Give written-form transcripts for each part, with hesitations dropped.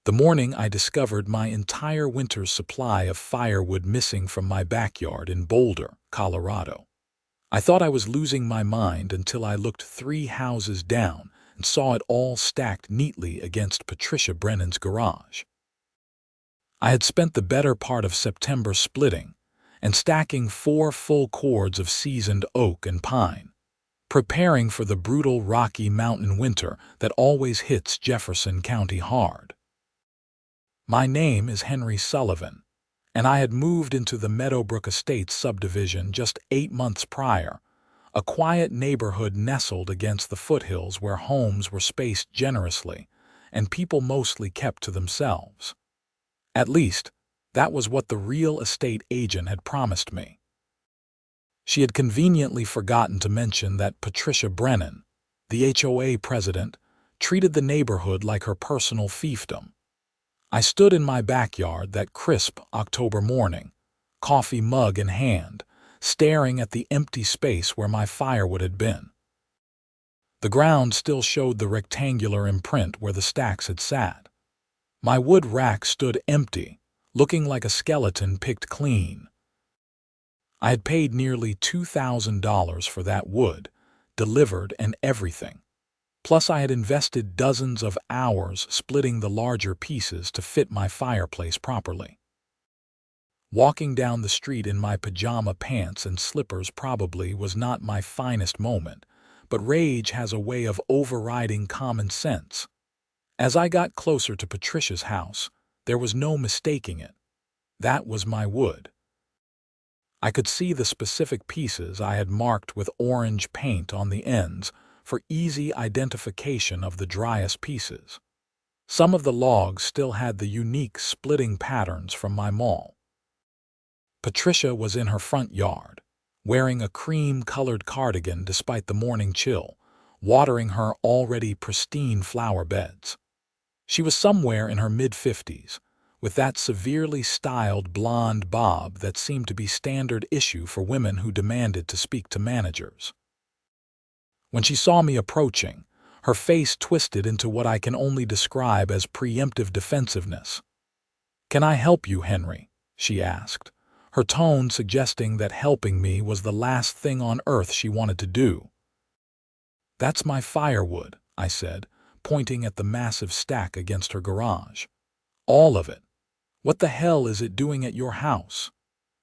The morning I discovered my entire winter's supply of firewood missing from my backyard in Boulder, Colorado. I thought I was losing my mind until I looked 3 houses down and saw it all stacked neatly against Patricia Brennan's garage. I had spent the better part of September splitting and stacking 4 full cords of seasoned oak and pine, preparing for the brutal Rocky Mountain winter that always hits Jefferson County hard. My name is Henry Sullivan, and I had moved into the Meadowbrook Estates subdivision just 8 months prior, a quiet neighborhood nestled against the foothills where homes were spaced generously and people mostly kept to themselves. At least, that was what the real estate agent had promised me. She had conveniently forgotten to mention that Patricia Brennan, the HOA president, treated the neighborhood like her personal fiefdom. I stood in my backyard that crisp October morning, coffee mug in hand, staring at the empty space where my firewood had been. The ground still showed the rectangular imprint where the stacks had sat. My wood rack stood empty, looking like a skeleton picked clean. I had paid nearly $2,000 for that wood, delivered and everything. Plus I had invested dozens of hours splitting the larger pieces to fit my fireplace properly. Walking down the street in my pajama pants and slippers probably was not my finest moment, but rage has a way of overriding common sense. As I got closer to Patricia's house, there was no mistaking it. That was my wood. I could see the specific pieces I had marked with orange paint on the ends for easy identification of the driest pieces. Some of the logs still had the unique splitting patterns from my mall. Patricia was in her front yard, wearing a cream-colored cardigan despite the morning chill, watering her already pristine flower beds. She was somewhere in her mid-50s, with that severely styled blonde bob that seemed to be standard issue for women who demanded to speak to managers. When she saw me approaching, her face twisted into what I can only describe as preemptive defensiveness. "Can I help you, Henry?" she asked, her tone suggesting that helping me was the last thing on earth she wanted to do. "That's my firewood," I said, pointing at the massive stack against her garage. "All of it. What the hell is it doing at your house?"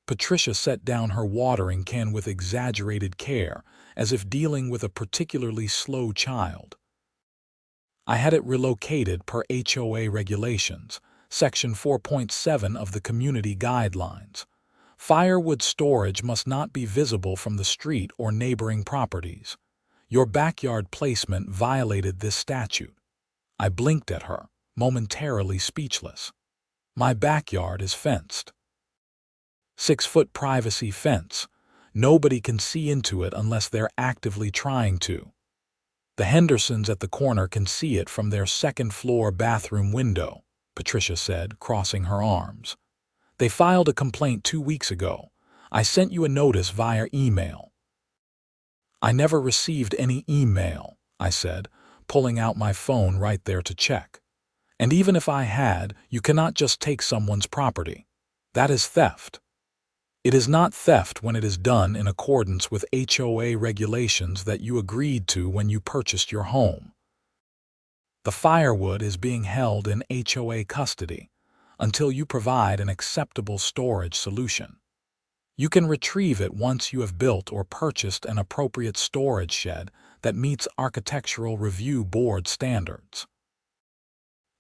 Patricia set down her watering can with exaggerated care, as if dealing with a particularly slow child. "I had it relocated per HOA regulations, Section 4.7 of the Community Guidelines. Firewood storage must not be visible from the street or neighboring properties. Your backyard placement violated this statute." I blinked at her, momentarily speechless. "My backyard is fenced. 6-foot privacy fence. Nobody can see into it unless they're actively trying to. The Hendersons at the corner can see it from their second-floor bathroom window," Patricia said, crossing her arms. "They filed a complaint 2 weeks ago. I sent you a notice via email." "I never received any email," I said, pulling out my phone right there to check. "And even if I had, you cannot just take someone's property. That is theft." "It is not theft when it is done in accordance with HOA regulations that you agreed to when you purchased your home. The firewood is being held in HOA custody until you provide an acceptable storage solution. You can retrieve it once you have built or purchased an appropriate storage shed that meets Architectural Review Board standards."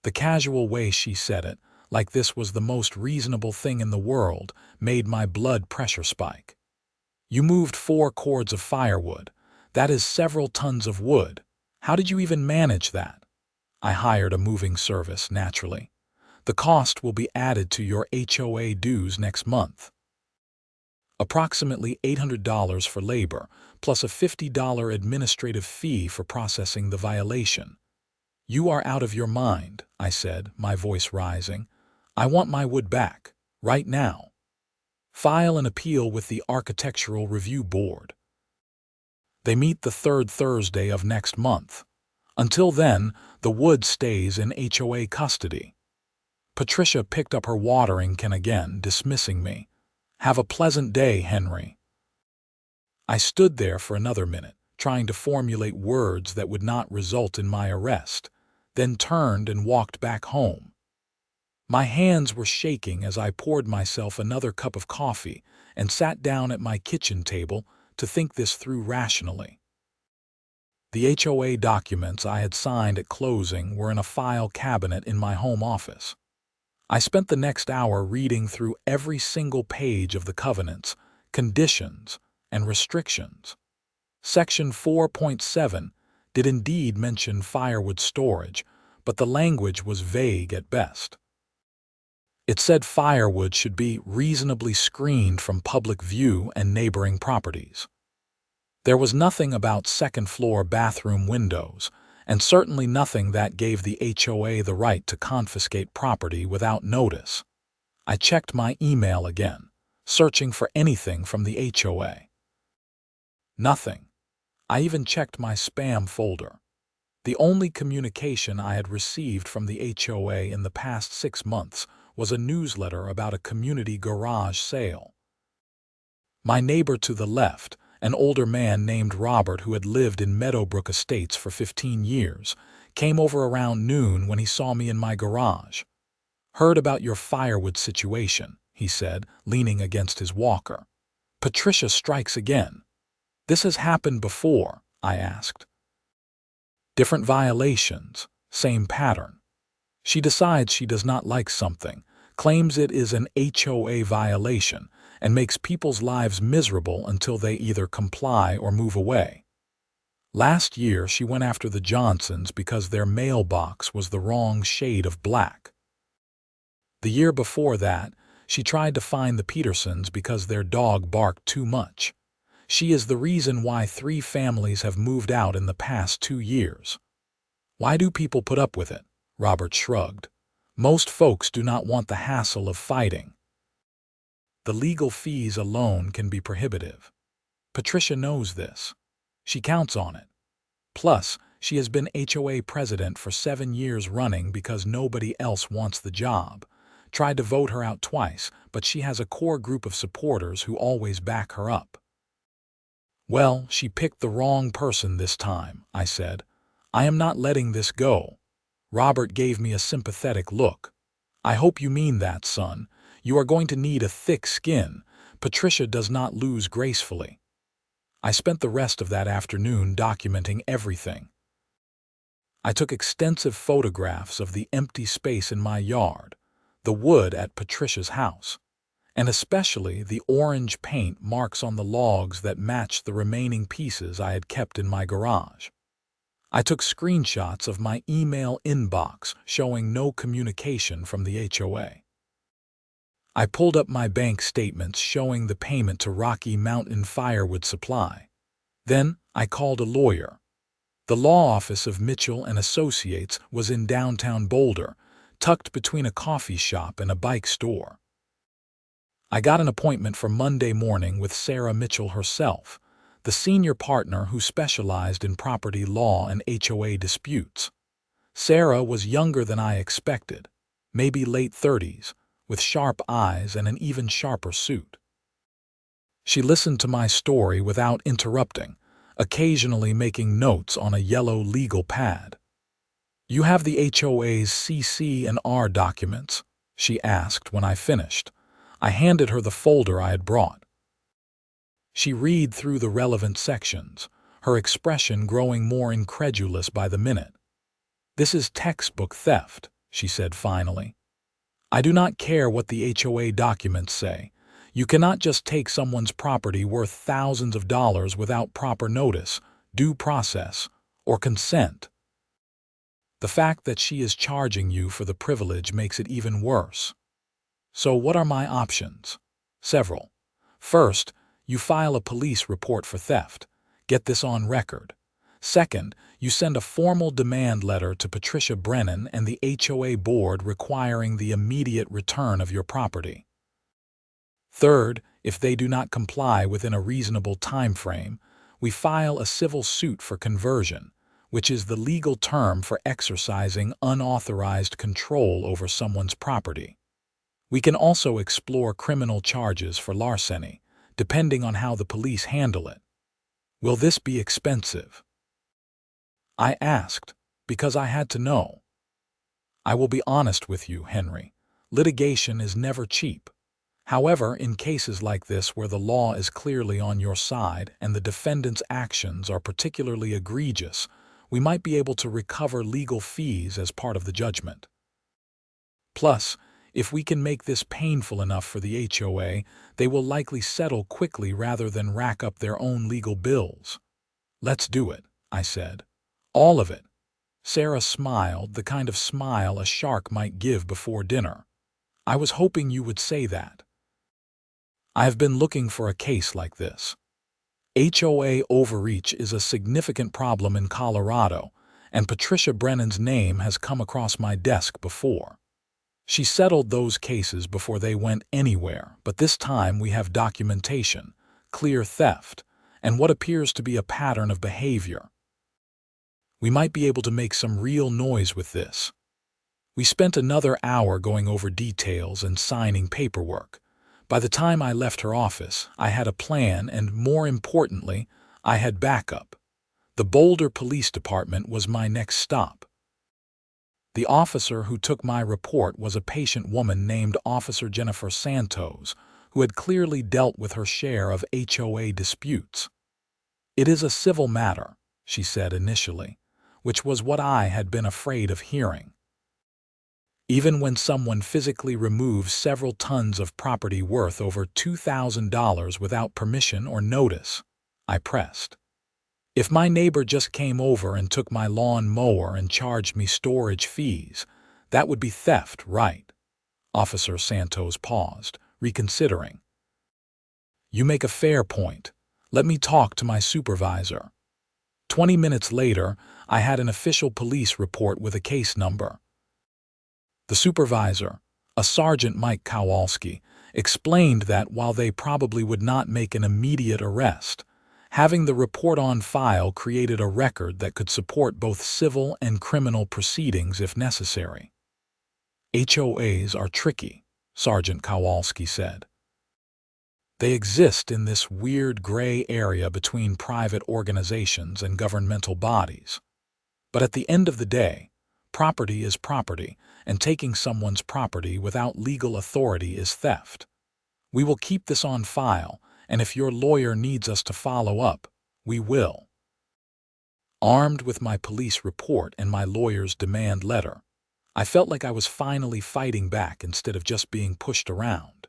The casual way she said it, like this was the most reasonable thing in the world, made my blood pressure spike. "You moved 4 cords of firewood. That is several tons of wood. How did you even manage that?" "I hired a moving service, naturally. The cost will be added to your HOA dues next month. Approximately $800 for labor, plus a $50 administrative fee for processing the violation." "You are out of your mind," I said, my voice rising. "I want my wood back, right now. File an appeal with the Architectural Review Board. They meet the 3rd Thursday of next month. Until then, the wood stays in HOA custody." Patricia picked up her watering can again, dismissing me. "Have a pleasant day, Henry." I stood there for another minute, trying to formulate words that would not result in my arrest, then turned and walked back home. My hands were shaking as I poured myself another cup of coffee and sat down at my kitchen table to think this through rationally. The HOA documents I had signed at closing were in a file cabinet in my home office. I spent the next hour reading through every single page of the covenants, conditions, and restrictions. Section 4.7 did indeed mention firewood storage, but the language was vague at best. It said firewood should be reasonably screened from public view and neighboring properties. There was nothing about second-floor bathroom windows, and certainly nothing that gave the HOA the right to confiscate property without notice. I checked my email again, searching for anything from the HOA. Nothing. I even checked my spam folder. The only communication I had received from the HOA in the past 6 months was a newsletter about a community garage sale. My neighbor to the left, an older man named Robert who had lived in Meadowbrook Estates for 15 years, came over around noon when he saw me in my garage. "Heard about your firewood situation," he said, leaning against his walker. "Patricia strikes again." "This has happened before," I asked. "Different violations, same pattern. She decides she does not like something, claims it is an HOA violation, and makes people's lives miserable until they either comply or move away. Last year she went after the Johnsons because their mailbox was the wrong shade of black. The year before that, she tried to fine the Petersons because their dog barked too much. She is the reason why 3 families have moved out in the past 2 years. Why do people put up with it? Robert shrugged. Most folks do not want the hassle of fighting. The legal fees alone can be prohibitive. Patricia knows this. She counts on it. Plus, she has been HOA president for 7 years running because nobody else wants the job. Tried to vote her out twice, but she has a core group of supporters who always back her up. "Well, she picked the wrong person this time," I said. "I am not letting this go." Robert gave me a sympathetic look. "I hope you mean that, son. You are going to need a thick skin. Patricia does not lose gracefully." I spent the rest of that afternoon documenting everything. I took extensive photographs of the empty space in my yard, the wood at Patricia's house, and especially the orange paint marks on the logs that matched the remaining pieces I had kept in my garage. I took screenshots of my email inbox showing no communication from the HOA. I pulled up my bank statements showing the payment to Rocky Mountain Firewood Supply. Then I called a lawyer. The law office of Mitchell and Associates was in downtown Boulder, tucked between a coffee shop and a bike store. I got an appointment for Monday morning with Sarah Mitchell herself, the senior partner who specialized in property law and HOA disputes. Sarah was younger than I expected, maybe late 30s, with sharp eyes and an even sharper suit. She listened to my story without interrupting, occasionally making notes on a yellow legal pad. "You have the HOA's CC&R documents?" she asked when I finished. I handed her the folder I had brought. She read through the relevant sections, her expression growing more incredulous by the minute. "This is textbook theft," she said finally. "I do not care what the HOA documents say. You cannot just take someone's property worth thousands of dollars without proper notice, due process, or consent. The fact that she is charging you for the privilege makes it even worse. So what are my options? Several. First, you file a police report for theft. Get this on record. Second, you send a formal demand letter to Patricia Brennan and the HOA board requiring the immediate return of your property. Third, if they do not comply within a reasonable time frame, we file a civil suit for conversion, which is the legal term for exercising unauthorized control over someone's property. We can also explore criminal charges for larceny, depending on how the police handle it. Will this be expensive? I asked, because I had to know. I will be honest with you, Henry. Litigation is never cheap. However, in cases like this where the law is clearly on your side and the defendant's actions are particularly egregious, we might be able to recover legal fees as part of the judgment. Plus, if we can make this painful enough for the HOA, they will likely settle quickly rather than rack up their own legal bills. Let's do it, I said. All of it. Sarah smiled, the kind of smile a shark might give before dinner. I was hoping you would say that. I have been looking for a case like this. HOA overreach is a significant problem in Colorado, and Patricia Brennan's name has come across my desk before. She settled those cases before they went anywhere, but this time we have documentation, clear theft, and what appears to be a pattern of behavior. We might be able to make some real noise with this. We spent another hour going over details and signing paperwork. By the time I left her office, I had a plan and, more importantly, I had backup. The Boulder Police Department was my next stop. The officer who took my report was a patient woman named Officer Jennifer Santos, who had clearly dealt with her share of HOA disputes. "It is a civil matter," she said initially, which was what I had been afraid of hearing. "Even when someone physically removes several tons of property worth over $2,000 without permission or notice," I pressed. "If my neighbor just came over and took my lawn mower and charged me storage fees, that would be theft, right?" Officer Santos paused, reconsidering. "You make a fair point. Let me talk to my supervisor." 20 minutes later, I had an official police report with a case number. The supervisor, a Sergeant Mike Kowalski, explained that while they probably would not make an immediate arrest, having the report on file created a record that could support both civil and criminal proceedings if necessary. "HOAs are tricky," Sergeant Kowalski said. "They exist in this weird gray area between private organizations and governmental bodies. But at the end of the day, property is property, and taking someone's property without legal authority is theft. We will keep this on file, and if your lawyer needs us to follow up, we will." Armed with my police report and my lawyer's demand letter, I felt like I was finally fighting back instead of just being pushed around.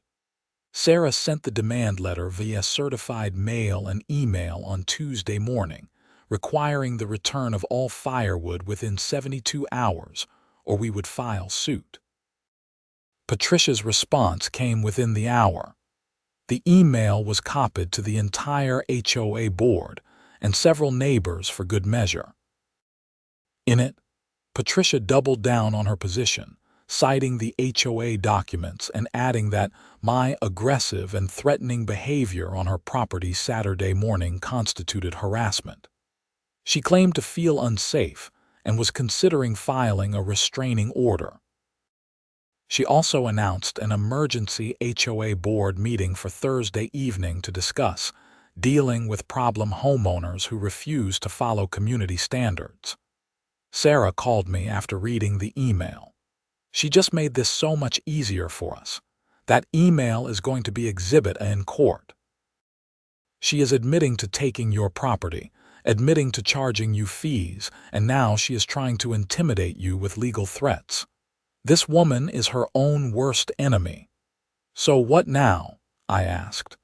Sarah sent the demand letter via certified mail and email on Tuesday morning, requiring the return of all firewood within 72 hours, or we would file suit. Patricia's response came within the hour. The email was copied to the entire HOA board and several neighbors for good measure. In it, Patricia doubled down on her position, citing the HOA documents and adding that my aggressive and threatening behavior on her property Saturday morning constituted harassment. She claimed to feel unsafe and was considering filing a restraining order. She also announced an emergency HOA board meeting for Thursday evening to discuss dealing with problem homeowners who refuse to follow community standards. Sarah called me after reading the email. "She just made this so much easier for us. That email is going to be Exhibit A in court. She is admitting to taking your property, admitting to charging you fees, and now she is trying to intimidate you with legal threats. This woman is her own worst enemy." "So what now?" I asked.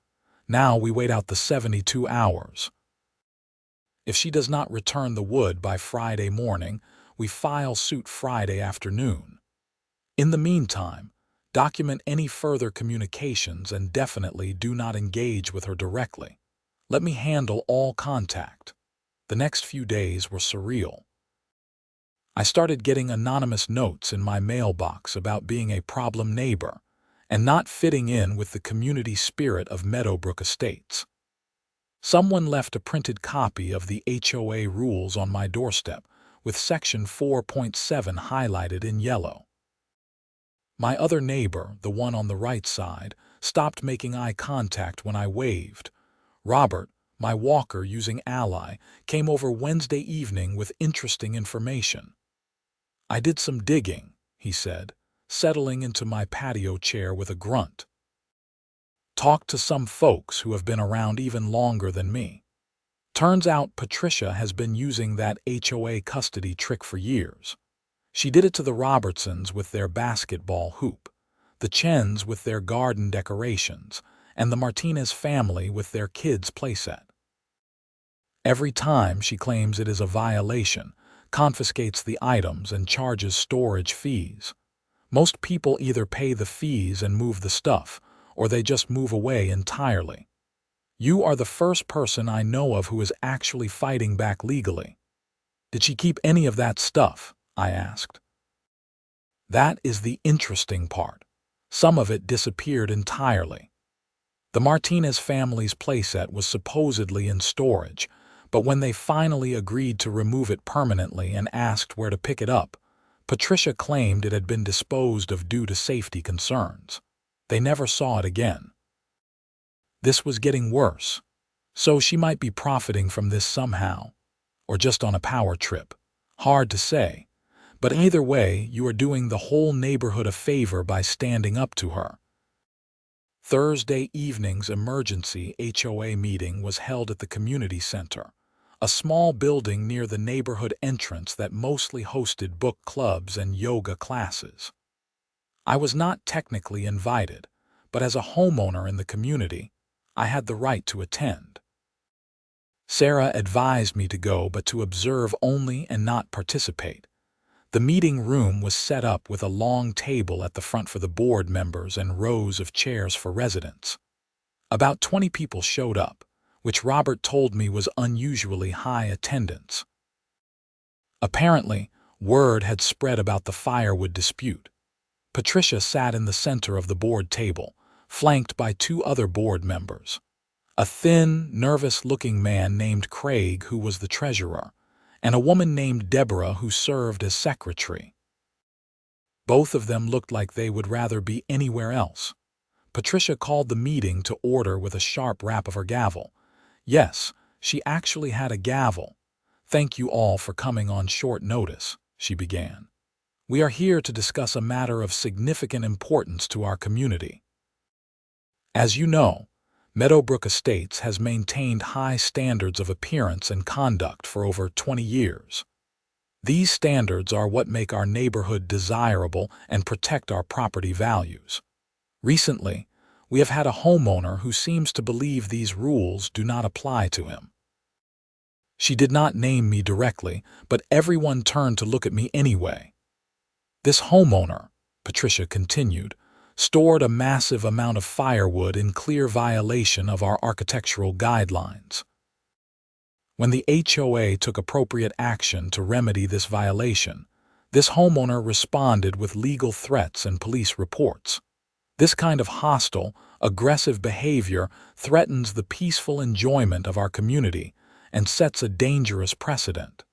"Now we wait out the 72 hours. If she does not return the wood by Friday morning, we file suit Friday afternoon. In the meantime, document any further communications and definitely do not engage with her directly. Let me handle all contact." The next few days were surreal. I started getting anonymous notes in my mailbox about being a problem neighbor and not fitting in with the community spirit of Meadowbrook Estates. Someone left a printed copy of the HOA rules on my doorstep, with Section 4.7 highlighted in yellow. My other neighbor, the one on the right side, stopped making eye contact when I waved. Robert, my walker using Ally, came over Wednesday evening with interesting information. "I did some digging," he said, settling into my patio chair with a grunt. "Talked to some folks who have been around even longer than me. Turns out Patricia has been using that HOA custody trick for years. She did it to the Robertsons with their basketball hoop, the Chens with their garden decorations, and the Martinez family with their kids' playset. Every time she claims it is a violation, confiscates the items and charges storage fees. Most people either pay the fees and move the stuff, or they just move away entirely. You are the first person I know of who is actually fighting back legally." "Did she keep any of that stuff?" I asked. "That is the interesting part. Some of it disappeared entirely. The Martinez family's playset was supposedly in storage, but when they finally agreed to remove it permanently and asked where to pick it up, Patricia claimed it had been disposed of due to safety concerns. They never saw it again. This was getting worse, so she might be profiting from this somehow, or just on a power trip. Hard to say, but either way, you are doing the whole neighborhood a favor by standing up to her." Thursday evening's emergency HOA meeting was held at the community center, a small building near the neighborhood entrance that mostly hosted book clubs and yoga classes. I was not technically invited, but as a homeowner in the community, I had the right to attend. Sarah advised me to go, but to observe only and not participate. The meeting room was set up with a long table at the front for the board members and rows of chairs for residents. About 20 people showed up, which Robert told me was unusually high attendance. Apparently, word had spread about the Firewood dispute. Patricia sat in the center of the board table, flanked by 2 other board members. A thin, nervous-looking man named Craig, who was the treasurer, and a woman named Deborah, who served as secretary. Both of them looked like they would rather be anywhere else. Patricia called the meeting to order with a sharp rap of her gavel. Yes, she actually had a gavel. "Thank you all for coming on short notice," she began. "We are here to discuss a matter of significant importance to our community. As you know, Meadowbrook Estates has maintained high standards of appearance and conduct for over 20 years. These standards are what make our neighborhood desirable and protect our property values. Recently, we have had a homeowner who seems to believe these rules do not apply to him. She did not name me directly, but everyone turned to look at me anyway. This homeowner," Patricia continued, "stored a massive amount of firewood in clear violation of our architectural guidelines. When the HOA took appropriate action to remedy this violation, this homeowner responded with legal threats and police reports. This kind of hostile, aggressive behavior threatens the peaceful enjoyment of our community and sets a dangerous precedent."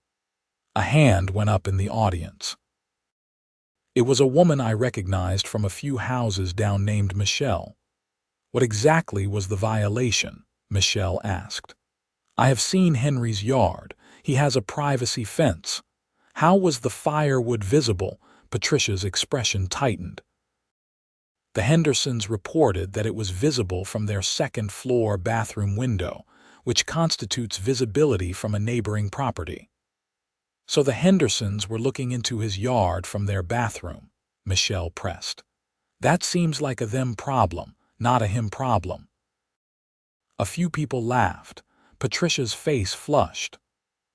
A hand went up in the audience. It was a woman I recognized from a few houses down named Michelle. "What exactly was the violation?" Michelle asked. "I have seen Henry's yard. He has a privacy fence. How was the firewood visible?" Patricia's expression tightened. "The Hendersons reported that it was visible from their second-floor bathroom window, which constitutes visibility from a neighboring property." "So the Hendersons were looking into his yard from their bathroom," Michelle pressed. "That seems like a them problem, not a him problem." A few people laughed. Patricia's face flushed.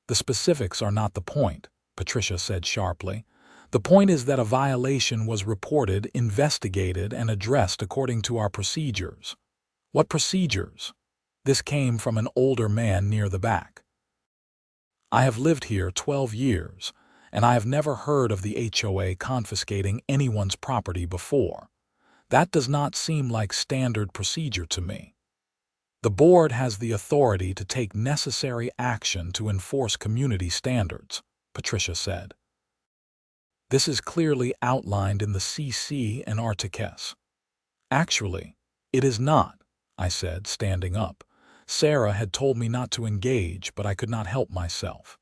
"The specifics are not the point," Patricia said sharply. "The point is that a violation was reported, investigated, and addressed according to our procedures." "What procedures?" This came from an older man near the back. "I have lived here 12 years, and I have never heard of the HOA confiscating anyone's property before. That does not seem like standard procedure to me." The board has the authority to take necessary action to enforce community standards, Patricia said. This is clearly outlined in the CC and Articles. Actually, it is not, I said, standing up. Sarah had told me not to engage, but I could not help myself.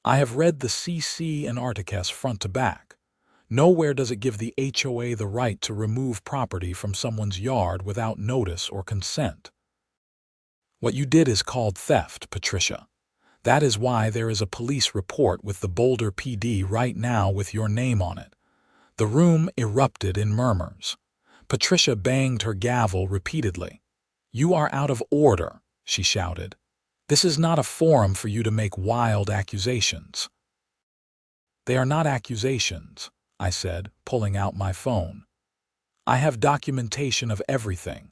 I have read the CC and Articles front to back. Nowhere does it give the HOA the right to remove property from someone's yard without notice or consent. What you did is called theft, Patricia. That is why there is a police report with the Boulder PD right now with your name on it. The room erupted in murmurs. Patricia banged her gavel repeatedly. "You are out of order," she shouted. "This is not a forum for you to make wild accusations." "They are not accusations," I said, pulling out my phone. "I have documentation of everything.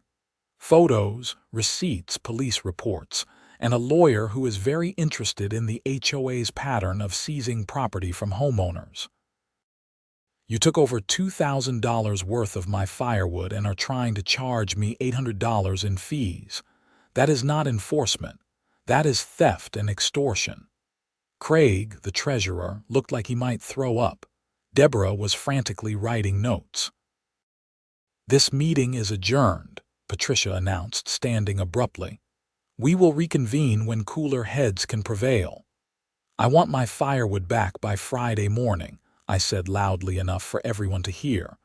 Photos, receipts, police reports, and a lawyer who is very interested in the HOA's pattern of seizing property from homeowners. You took over $2,000 worth of my firewood and are trying to charge me $800 in fees. That is not enforcement. That is theft and extortion." Craig, the treasurer, looked like he might throw up. Deborah was frantically writing notes. "This meeting is adjourned," Patricia announced, standing abruptly. "We will reconvene when cooler heads can prevail." "I want my firewood back by Friday morning," I said loudly enough for everyone to hear.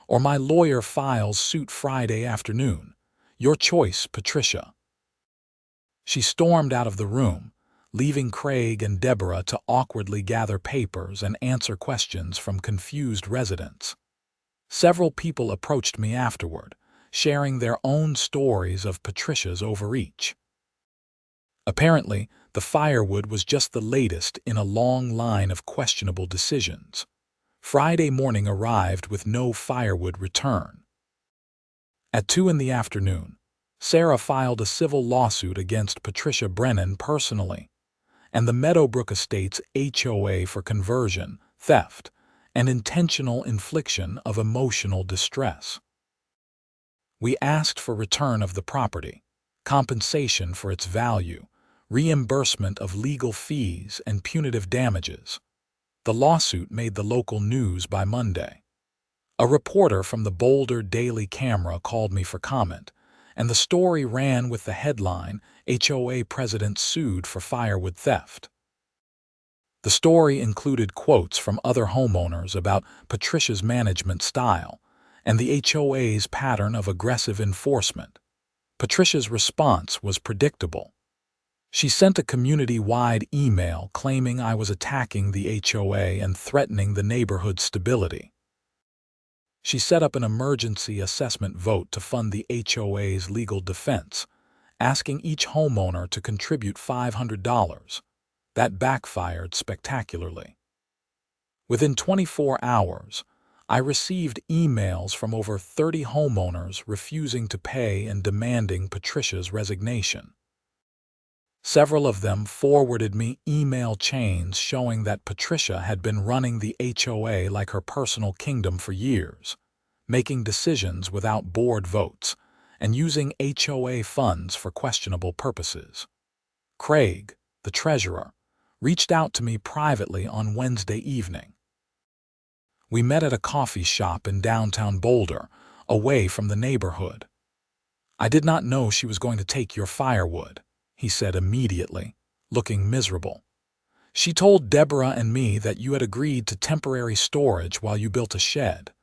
"Or my lawyer files suit Friday afternoon. Your choice, Patricia." She stormed out of the room, leaving Craig and Deborah to awkwardly gather papers and answer questions from confused residents. Several people approached me afterward, sharing their own stories of Patricia's overreach. Apparently, the firewood was just the latest in a long line of questionable decisions. Friday morning arrived with no firewood return. At 2 in the afternoon, Sarah filed a civil lawsuit against Patricia Brennan personally, and the Meadowbrook Estates HOA for conversion, theft, and intentional infliction of emotional distress. We asked for return of the property, compensation for its value, reimbursement of legal fees, and punitive damages. The lawsuit made the local news by Monday. A reporter from the Boulder Daily Camera called me for comment, and the story ran with the headline, "HOA President Sued for Firewood Theft." The story included quotes from other homeowners about Patricia's management style and the HOA's pattern of aggressive enforcement. Patricia's response was predictable. She sent a community-wide email claiming I was attacking the HOA and threatening the neighborhood's stability. She set up an emergency assessment vote to fund the HOA's legal defense, asking each homeowner to contribute $500. That backfired spectacularly. Within 24 hours, I received emails from over 30 homeowners refusing to pay and demanding Patricia's resignation. Several of them forwarded me email chains showing that Patricia had been running the HOA like her personal kingdom for years, making decisions without board votes, and using HOA funds for questionable purposes. Craig, the treasurer, reached out to me privately on Wednesday evening. We met at a coffee shop in downtown Boulder, away from the neighborhood. "I did not know she was going to take your firewood," he said immediately, looking miserable. "She told Deborah and me that you had agreed to temporary storage while you built a shed."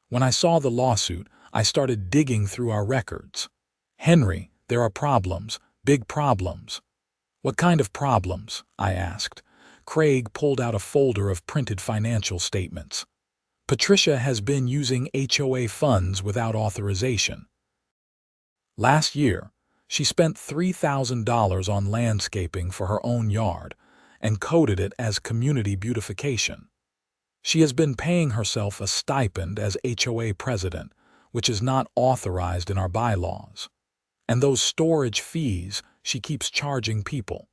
When I saw the lawsuit, I started digging through our records. "Henry, there are problems, big problems." "What kind of problems?" I asked. Craig pulled out a folder of printed financial statements. "Patricia has been using HOA funds without authorization. Last year, she spent $3,000 on landscaping for her own yard and coded it as community beautification. She has been paying herself a stipend as HOA president, which is not authorized in our bylaws. And those storage fees she keeps charging people.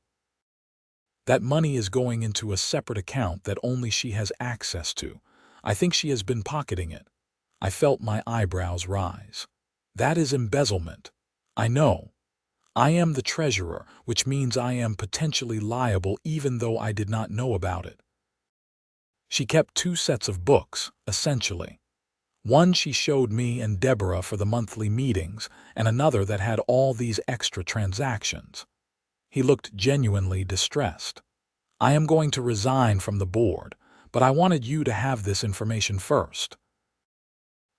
That money is going into a separate account that only she has access to. I think she has been pocketing it." I felt my eyebrows rise. "That is embezzlement." "I know, I am the treasurer, which means I am potentially liable even though I did not know about it. She kept 2 sets of books, essentially. One she showed me and Deborah for the monthly meetings, and another that had all these extra transactions. He looked genuinely distressed. I am going to resign from the board, but I wanted you to have this information first.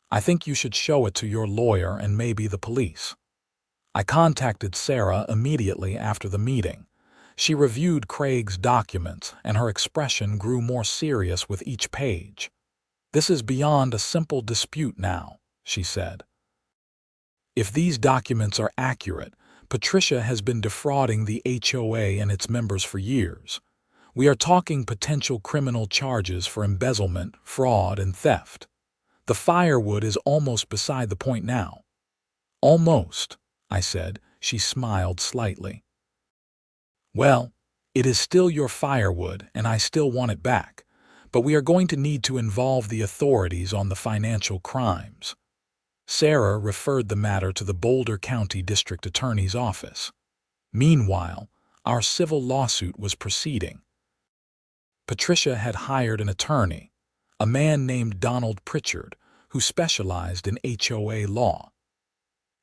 I think you should show it to your lawyer and maybe the police. I contacted Sarah immediately after the meeting. She reviewed Craig's documents, and her expression grew more serious with each page. This is beyond a simple dispute now, she said. If these documents are accurate, Patricia has been defrauding the HOA and its members for years. We are talking potential criminal charges for embezzlement, fraud, and theft. The firewood is almost beside the point now. Almost, I said. She smiled slightly. Well, it is still your firewood, and I still want it back, but we are going to need to involve the authorities on the financial crimes. Sarah referred the matter to the Boulder County District Attorney's office. Meanwhile, our civil lawsuit was proceeding. Patricia had hired an attorney, a man named Donald Pritchard, who specialized in HOA law.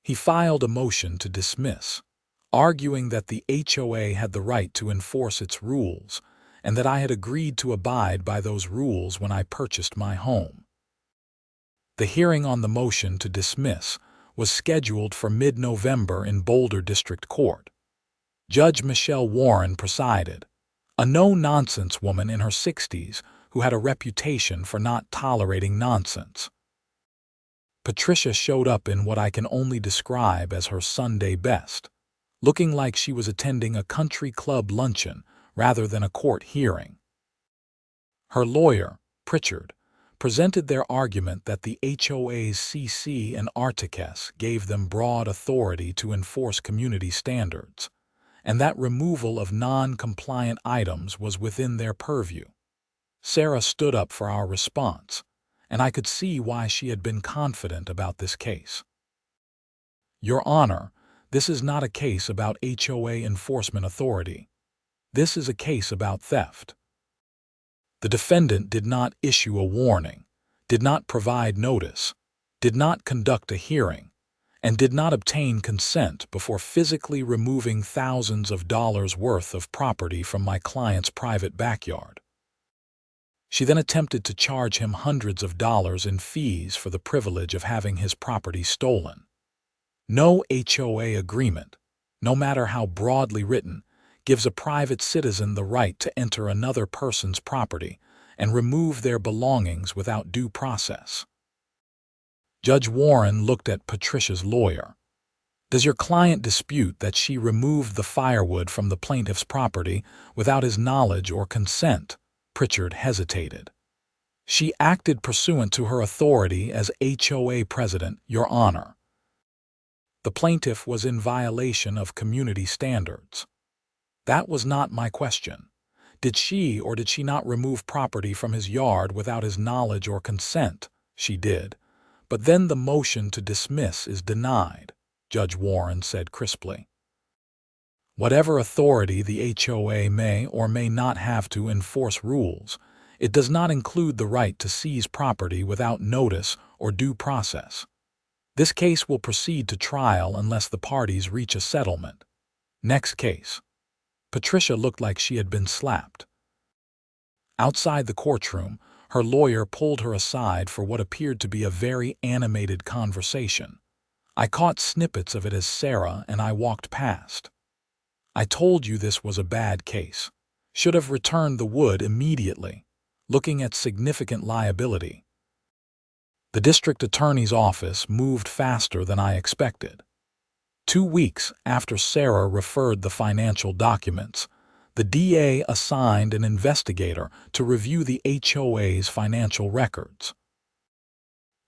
He filed a motion to dismiss, arguing that the HOA had the right to enforce its rules and that I had agreed to abide by those rules when I purchased my home. The hearing on the motion to dismiss was scheduled for mid-November in Boulder District Court. Judge Michelle Warren presided, a no-nonsense woman in her 60s who had a reputation for not tolerating nonsense. Patricia showed up in what I can only describe as her Sunday best, looking like she was attending a country club luncheon rather than a court hearing. Her lawyer, Pritchard, presented their argument that the HOA's CC and Articus gave them broad authority to enforce community standards, and that removal of non-compliant items was within their purview. Sarah stood up for our response, and I could see why she had been confident about this case. Your Honor, this is not a case about HOA enforcement authority. This is a case about theft. The defendant did not issue a warning, did not provide notice, did not conduct a hearing, and did not obtain consent before physically removing thousands of dollars worth of property from my client's private backyard. She then attempted to charge him hundreds of dollars in fees for the privilege of having his property stolen. No HOA agreement, no matter how broadly written, gives a private citizen the right to enter another person's property and remove their belongings without due process. Judge Warren looked at Patricia's lawyer. Does your client dispute that she removed the firewood from the plaintiff's property without his knowledge or consent? Pritchard hesitated. She acted pursuant to her authority as HOA president, Your Honor. The plaintiff was in violation of community standards. That was not my question. Did she or did she not remove property from his yard without his knowledge or consent? She did. But then the motion to dismiss is denied, Judge Warren said crisply. Whatever authority the HOA may or may not have to enforce rules, it does not include the right to seize property without notice or due process. This case will proceed to trial unless the parties reach a settlement. Next case. Patricia looked like she had been slapped. Outside the courtroom, her lawyer pulled her aside for what appeared to be a very animated conversation. I caught snippets of it as Sarah and I walked past. I told you this was a bad case. Should have returned the wood immediately, looking at significant liability. The district attorney's office moved faster than I expected. 2 weeks after Sarah referred the financial documents, the DA assigned an investigator to review the HOA's financial records.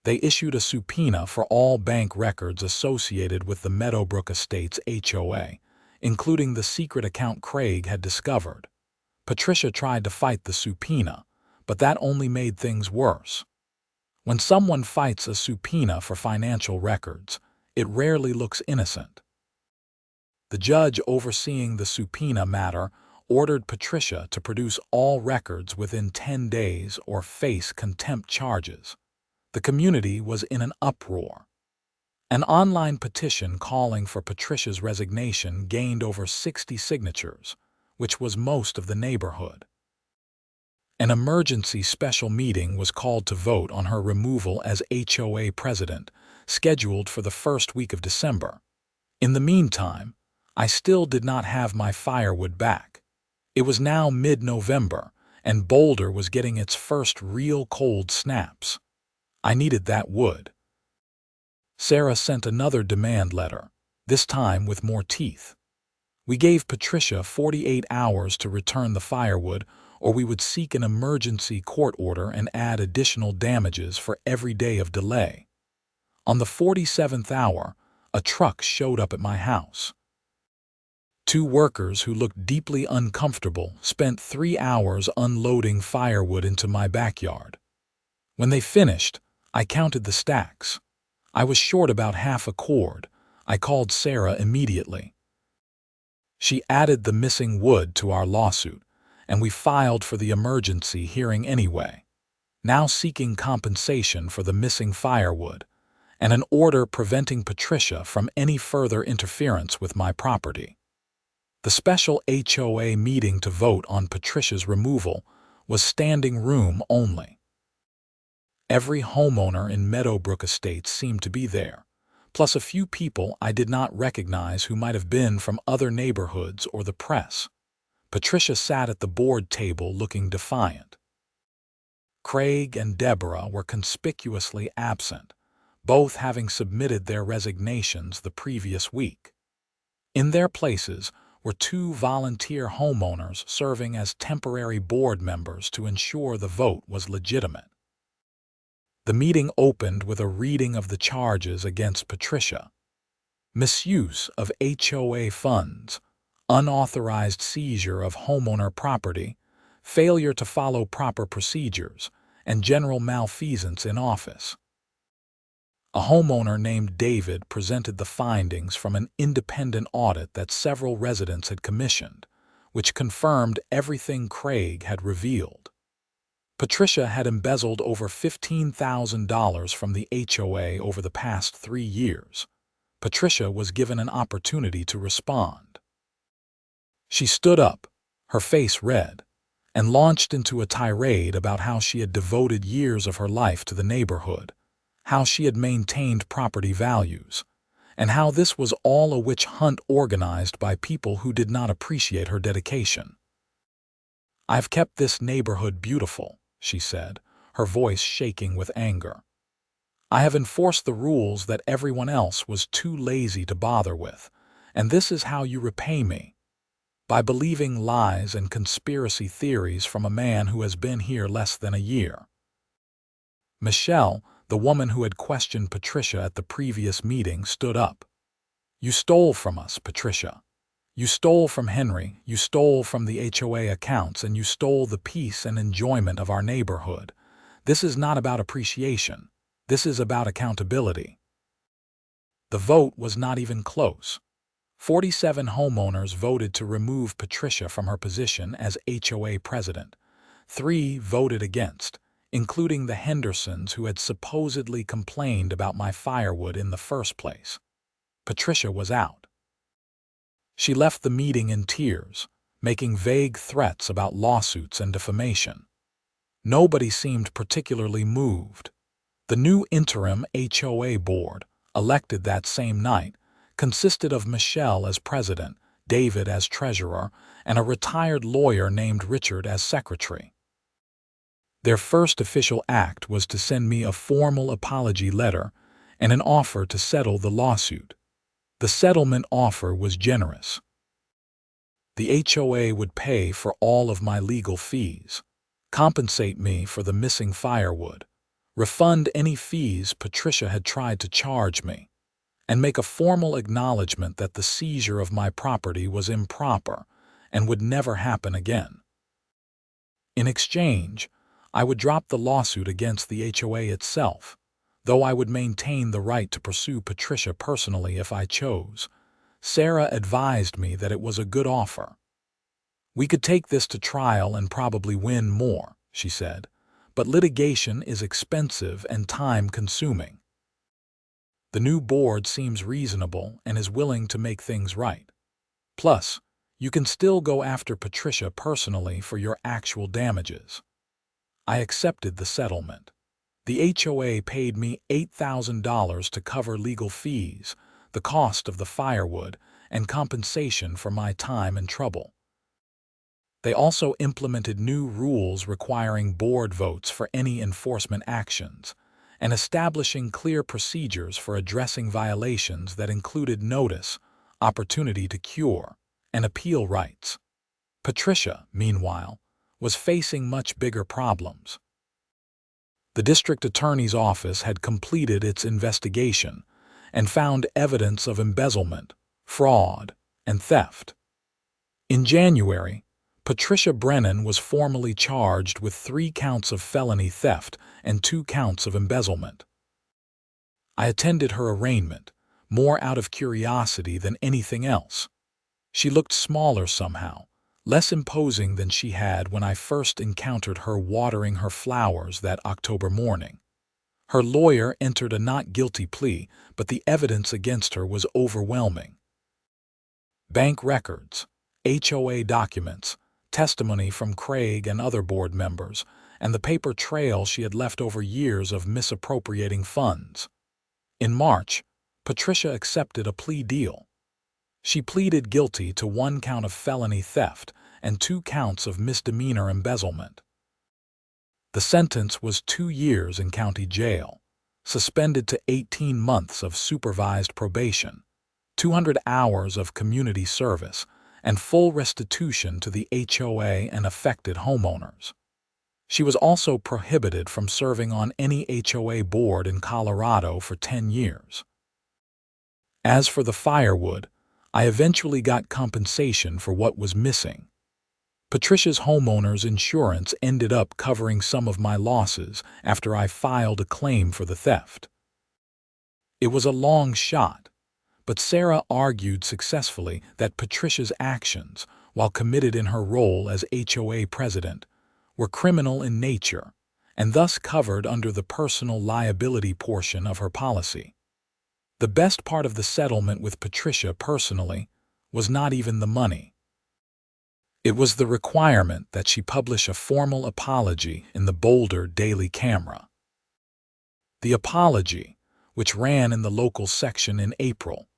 They issued a subpoena for all bank records associated with the Meadowbrook Estates HOA, including the secret account Craig had discovered. Patricia tried to fight the subpoena, but that only made things worse. When someone fights a subpoena for financial records, it rarely looks innocent. The judge overseeing the subpoena matter ordered Patricia to produce all records within 10 days or face contempt charges. The community was in an uproar. An online petition calling for Patricia's resignation gained over 60 signatures, which was most of the neighborhood. An emergency special meeting was called to vote on her removal as HOA president, scheduled for the first week of December. In the meantime, I still did not have my firewood back. It was now mid-November, and Boulder was getting its first real cold snaps. I needed that wood. Sarah sent another demand letter, this time with more teeth. We gave Patricia 48 hours to return the firewood, or we would seek an emergency court order and add additional damages for every day of delay. On the 47th hour, a truck showed up at my house. Two workers who looked deeply uncomfortable spent 3 hours unloading firewood into my backyard. When they finished, I counted the stacks. I was short about half a cord. I called Sarah immediately. She added the missing wood to our lawsuit, and we filed for the emergency hearing anyway, now seeking compensation for the missing firewood and an order preventing Patricia from any further interference with my property. The special HOA meeting to vote on Patricia's removal was standing room only. Every homeowner in Meadowbrook Estates seemed to be there, plus a few people I did not recognize who might have been from other neighborhoods or the press. Patricia sat at the board table looking defiant. Craig and Deborah were conspicuously absent, both having submitted their resignations the previous week. In their places were 2 volunteer homeowners serving as temporary board members to ensure the vote was legitimate. The meeting opened with a reading of the charges against Patricia: misuse of HOA funds, unauthorized seizure of homeowner property, failure to follow proper procedures, and general malfeasance in office. A homeowner named David presented the findings from an independent audit that several residents had commissioned, which confirmed everything Craig had revealed. Patricia had embezzled over $15,000 from the HOA over the past 3 years. Patricia was given an opportunity to respond. She stood up, her face red, and launched into a tirade about how she had devoted years of her life to the neighborhood, how she had maintained property values, and how this was all a witch hunt organized by people who did not appreciate her dedication. "I've kept this neighborhood beautiful," she said, her voice shaking with anger. "I have enforced the rules that everyone else was too lazy to bother with, and this is how you repay me. By believing lies and conspiracy theories from a man who has been here less than a year." Michelle, the woman who had questioned Patricia at the previous meeting, stood up. "You stole from us, Patricia. You stole from Henry, you stole from the HOA accounts, and you stole the peace and enjoyment of our neighborhood. This is not about appreciation. This is about accountability." The vote was not even close. 47 homeowners voted to remove Patricia from her position as HOA president. 3 voted against, including the Hendersons, who had supposedly complained about my firewood in the first place. Patricia was out. She left the meeting in tears, making vague threats about lawsuits and defamation. Nobody seemed particularly moved. The new interim HOA board, elected that same night, consisted of Michelle as president, David as treasurer, and a retired lawyer named Richard as secretary. Their first official act was to send me a formal apology letter and an offer to settle the lawsuit. The settlement offer was generous. The HOA would pay for all of my legal fees, compensate me for the missing firewood, refund any fees Patricia had tried to charge me, and make a formal acknowledgement that the seizure of my property was improper and would never happen again. In exchange, I would drop the lawsuit against the HOA itself, though I would maintain the right to pursue Patricia personally if I chose, Sarah advised me that it was a good offer. "We could take this to trial and probably win more," she said, "but litigation is expensive and time-consuming. The new board seems reasonable and is willing to make things right. Plus, you can still go after Patricia personally for your actual damages." I accepted the settlement. The HOA paid me $8,000 to cover legal fees, the cost of the firewood, and compensation for my time and trouble. They also implemented new rules requiring board votes for any enforcement actions, and establishing clear procedures for addressing violations that included notice, opportunity to cure, and appeal rights. Patricia, meanwhile, was facing much bigger problems. The district attorney's office had completed its investigation and found evidence of embezzlement, fraud, and theft. In January, Patricia Brennan was formally charged with 3 counts of felony theft and 2 counts of embezzlement. I attended her arraignment, more out of curiosity than anything else. She looked smaller somehow, less imposing than she had when I first encountered her watering her flowers that October morning. Her lawyer entered a not guilty plea, but the evidence against her was overwhelming. Bank records, HOA documents, testimony from Craig and other board members, and the paper trail she had left over years of misappropriating funds. In March, Patricia accepted a plea deal. She pleaded guilty to 1 count of felony theft and 2 counts of misdemeanor embezzlement. The sentence was 2 years in county jail, suspended to 18 months of supervised probation, 200 hours of community service, and full restitution to the HOA and affected homeowners. She was also prohibited from serving on any HOA board in Colorado for 10 years. As for the firewood, I eventually got compensation for what was missing. Patricia's homeowner's insurance ended up covering some of my losses after I filed a claim for the theft. It was a long shot, but Sarah argued successfully that Patricia's actions, while committed in her role as HOA president, were criminal in nature and thus covered under the personal liability portion of her policy. The best part of the settlement with Patricia personally was not even the money. It was the requirement that she publish a formal apology in the Boulder Daily Camera. The apology, which ran in the local section in April,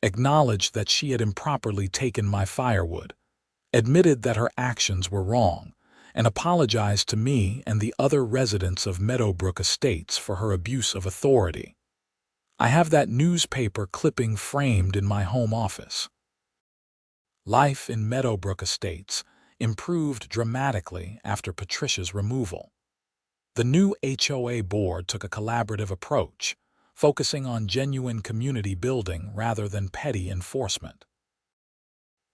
acknowledged that she had improperly taken my firewood, admitted that her actions were wrong, and apologized to me and the other residents of Meadowbrook Estates for her abuse of authority. I have that newspaper clipping framed in my home office. Life in Meadowbrook Estates improved dramatically after Patricia's removal. The new HOA board took a collaborative approach, focusing on genuine community building rather than petty enforcement.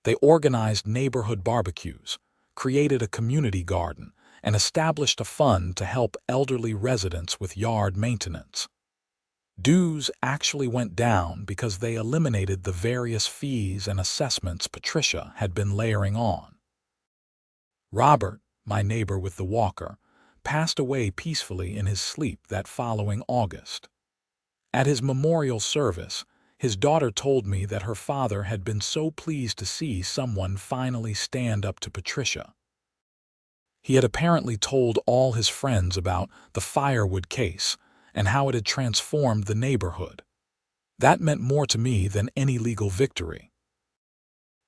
They organized neighborhood barbecues, created a community garden, and established a fund to help elderly residents with yard maintenance. Dues actually went down because they eliminated the various fees and assessments Patricia had been layering on. Robert, my neighbor with the walker, passed away peacefully in his sleep that following August. At his memorial service, his daughter told me that her father had been so pleased to see someone finally stand up to Patricia. He had apparently told all his friends about the Firewood case and how it had transformed the neighborhood. That meant more to me than any legal victory.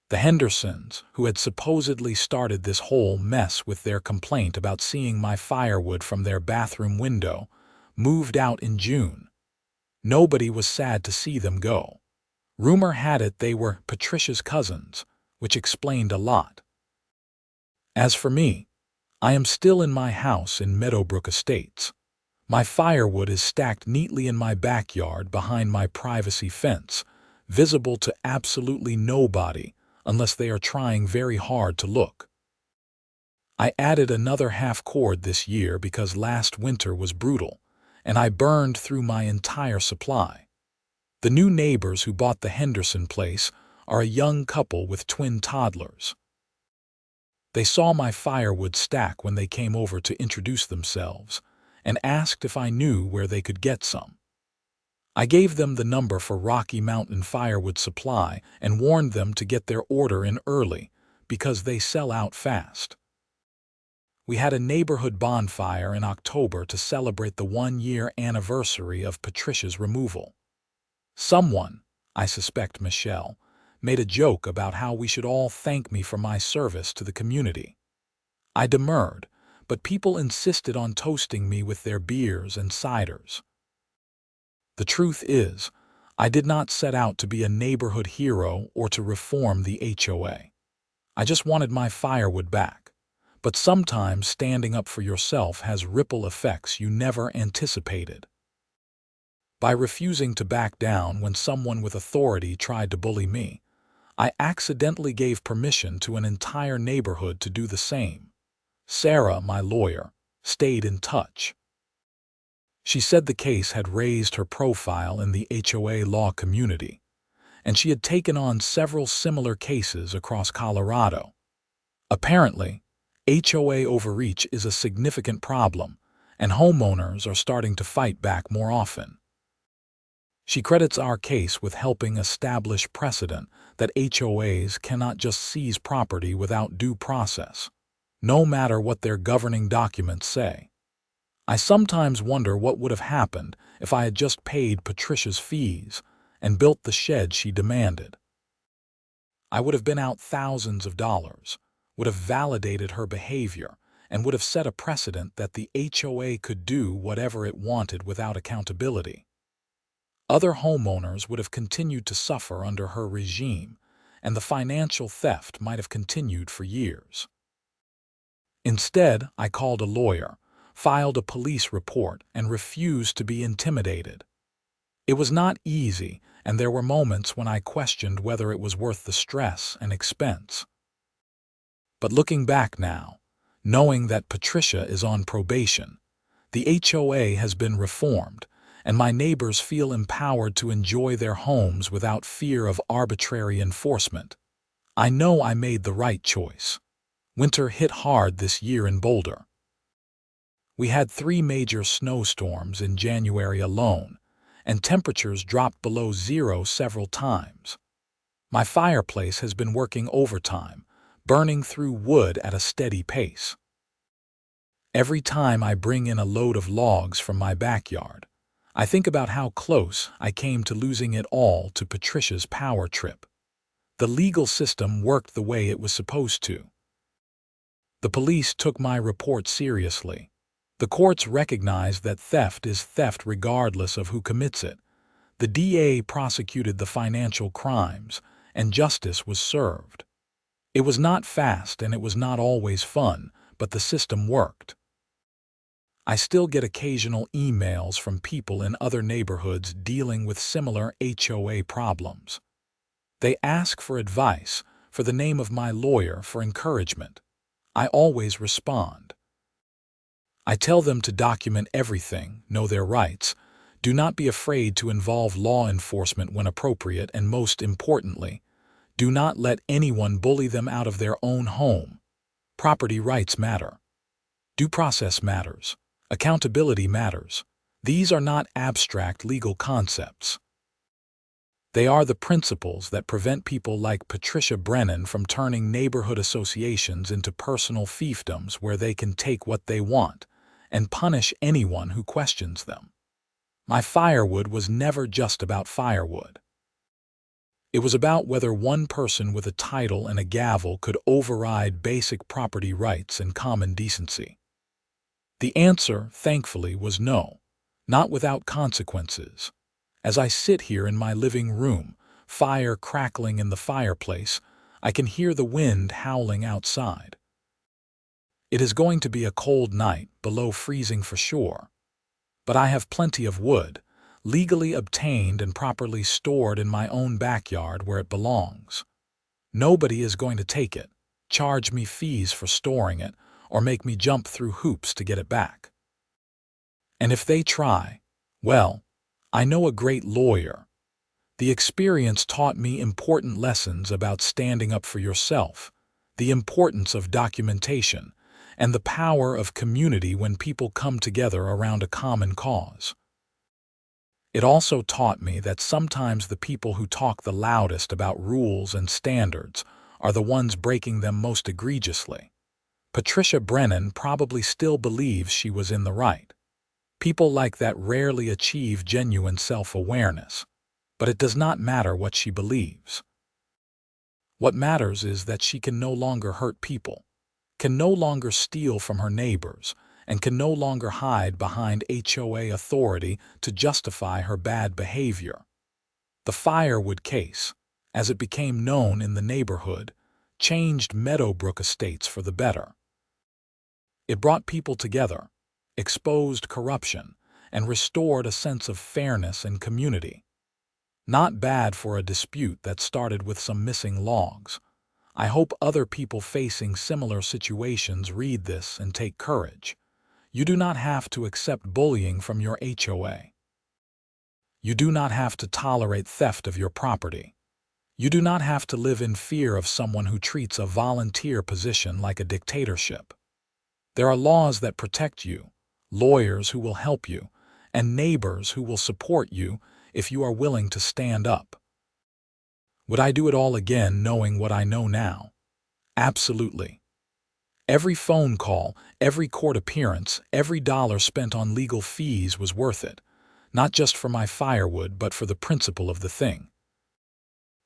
The Hendersons, who had supposedly started this whole mess with their complaint about seeing my firewood from their bathroom window, moved out in June. Nobody was sad to see them go. Rumor had it they were Patricia's cousins, which explained a lot. As for me, I am still in my house in Meadowbrook Estates. My firewood is stacked neatly in my backyard behind my privacy fence, visible to absolutely nobody unless they are trying very hard to look. I added another half cord this year because last winter was brutal, and I burned through my entire supply. The new neighbors who bought the Henderson place are a young couple with twin toddlers. They saw my firewood stack when they came over to introduce themselves and asked if I knew where they could get some. I gave them the number for Rocky Mountain Firewood Supply and warned them to get their order in early because they sell out fast. We had a neighborhood bonfire in October to celebrate the 1-year anniversary of Patricia's removal. Someone, I suspect Michelle, made a joke about how we should all thank me for my service to the community. I demurred, but people insisted on toasting me with their beers and ciders. The truth is, I did not set out to be a neighborhood hero or to reform the HOA. I just wanted my firewood back. But sometimes standing up for yourself has ripple effects you never anticipated. By refusing to back down when someone with authority tried to bully me, I accidentally gave permission to an entire neighborhood to do the same. Sarah, my lawyer, stayed in touch. She said the case had raised her profile in the HOA law community, and she had taken on several similar cases across Colorado. Apparently, HOA overreach is a significant problem, and homeowners are starting to fight back more often. She credits our case with helping establish precedent that HOAs cannot just seize property without due process, no matter what their governing documents say. I sometimes wonder what would have happened if I had just paid Patricia's fees and built the shed she demanded. I would have been out thousands of dollars, would have validated her behavior, and would have set a precedent that the HOA could do whatever it wanted without accountability. Other homeowners would have continued to suffer under her regime, and the financial theft might have continued for years. Instead, I called a lawyer, filed a police report, and refused to be intimidated. It was not easy, and there were moments when I questioned whether it was worth the stress and expense. But looking back now, knowing that Patricia is on probation, the HOA has been reformed, and my neighbors feel empowered to enjoy their homes without fear of arbitrary enforcement, I know I made the right choice. Winter hit hard this year in Boulder. We had 3 major snowstorms in January alone, and temperatures dropped below zero several times. My fireplace has been working overtime, burning through wood at a steady pace. Every time I bring in a load of logs from my backyard, I think about how close I came to losing it all to Patricia's power trip. The legal system worked the way it was supposed to. The police took my report seriously. The courts recognized that theft is theft regardless of who commits it. The DA prosecuted the financial crimes, and justice was served. It was not fast and it was not always fun, but the system worked. I still get occasional emails from people in other neighborhoods dealing with similar HOA problems. They ask for advice, for the name of my lawyer, for encouragement. I always respond. I tell them to document everything, know their rights, do not be afraid to involve law enforcement when appropriate, and most importantly, do not let anyone bully them out of their own home. Property rights matter. Due process matters. Accountability matters. These are not abstract legal concepts. They are the principles that prevent people like Patricia Brennan from turning neighborhood associations into personal fiefdoms where they can take what they want and punish anyone who questions them. My firewood was never just about firewood. It was about whether one person with a title and a gavel could override basic property rights and common decency. The answer, thankfully, was no, not without consequences. As I sit here in my living room, fire crackling in the fireplace, I can hear the wind howling outside. It is going to be a cold night, below freezing for sure. But I have plenty of wood, legally obtained and properly stored in my own backyard where it belongs. Nobody is going to take it, charge me fees for storing it, or make me jump through hoops to get it back. And if they try, well, I know a great lawyer. The experience taught me important lessons about standing up for yourself, the importance of documentation, and the power of community when people come together around a common cause. It also taught me that sometimes the people who talk the loudest about rules and standards are the ones breaking them most egregiously. Patricia Brennan probably still believes she was in the right. People like that rarely achieve genuine self-awareness, but it does not matter what she believes. What matters is that she can no longer hurt people, can no longer steal from her neighbors, and can no longer hide behind HOA authority to justify her bad behavior. The Firewood case, as it became known in the neighborhood, changed Meadowbrook Estates for the better. It brought people together, exposed corruption, and restored a sense of fairness and community. Not bad for a dispute that started with some missing logs. I hope other people facing similar situations read this and take courage. You do not have to accept bullying from your HOA. You do not have to tolerate theft of your property. You do not have to live in fear of someone who treats a volunteer position like a dictatorship. There are laws that protect you, lawyers who will help you, and neighbors who will support you if you are willing to stand up. Would I do it all again knowing what I know now? Absolutely. Every phone call, every court appearance, every dollar spent on legal fees was worth it, not just for my firewood but for the principle of the thing.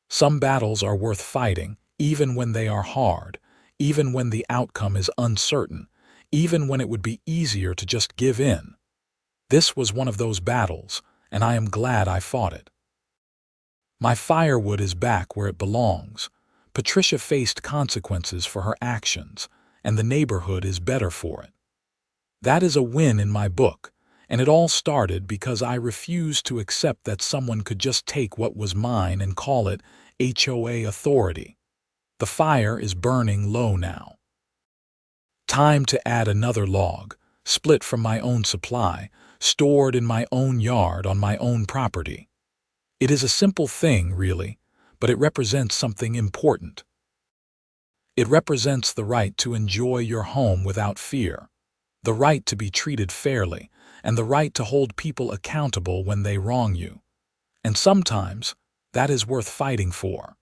Some battles are worth fighting, even when they are hard, even when the outcome is uncertain, even when it would be easier to just give in. This was one of those battles, and I am glad I fought it. My firewood is back where it belongs. Patricia faced consequences for her actions, and the neighborhood is better for it. That is a win in my book, and it all started because I refused to accept that someone could just take what was mine and call it HOA authority. The fire is burning low now. Time to add another log, split from my own supply, stored in my own yard on my own property. It is a simple thing, really, but it represents something important. It represents the right to enjoy your home without fear, the right to be treated fairly, and the right to hold people accountable when they wrong you. And sometimes, that is worth fighting for.